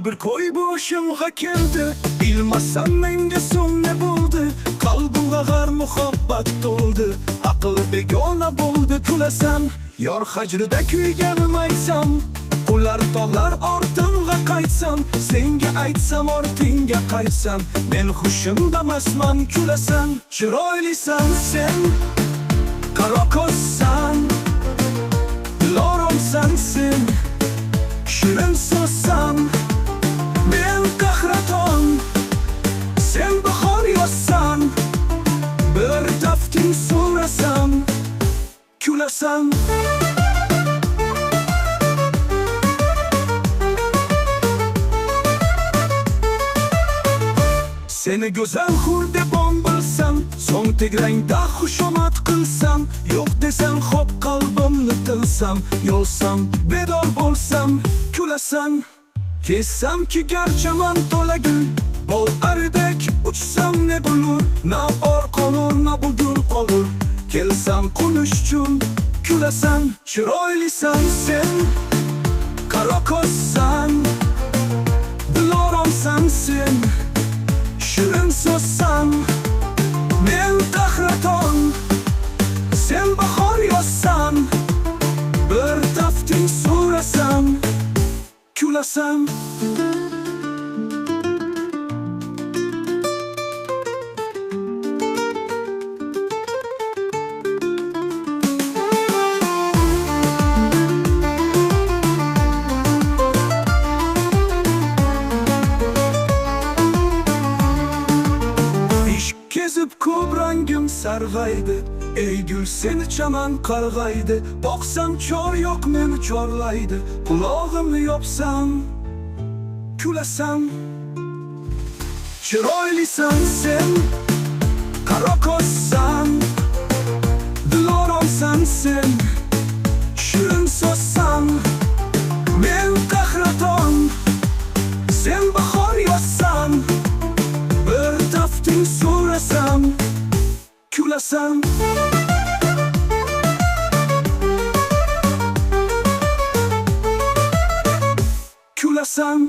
bir koy boşumga keldi. Bilmasam menga so'ng ne bo'ldi? Qalbimga g'ar muhabbat to'ldi. Aql begona bo'ldi kulasan. Yor hajrida kuyganim aytsam, ular tog'lar ortimga qaytsam, senga aytsam ortingga qaytsam, men hushimdamasman kulasan. Chiroylisan sen, qaro ko'zsan, dilorimsan sen, shirin so'zsan, men qahraton, sen bahor yozsan, bir tafting so'rasam kulasan. Seni güzel hur deb bilsam, so'ng tegrangda xushomad qilsam, yo'q desam xo'p qalbimni tilsam, yo'lsam bedor bo'lsam kulasan. Kessam ki garchaman to'la gul, bol aridek uçsam ne bulur, na or qolur na budur qolur, kelsam qo'nish uchun kulasan. Chiroylisan sen, qaro ko'zsan, dilorimsan sen, shirin so'zsan, men qahraton, sen bahor yozsan, bir tafting so'rasam kulasan. Kezib ko'p rangim sarg'aydi, ey gul seni chaman qarg'aydi. Boqsam chor yo'q meni chorlaydi, qulog'imni yopsam kulasan. Chiroylisan sen, qaro ko'zsan, dilorimsan sen, shirin so'zsan, men qahraton, sen bahor yozsan, bir tafting so'rasam kulasan. Kulasan.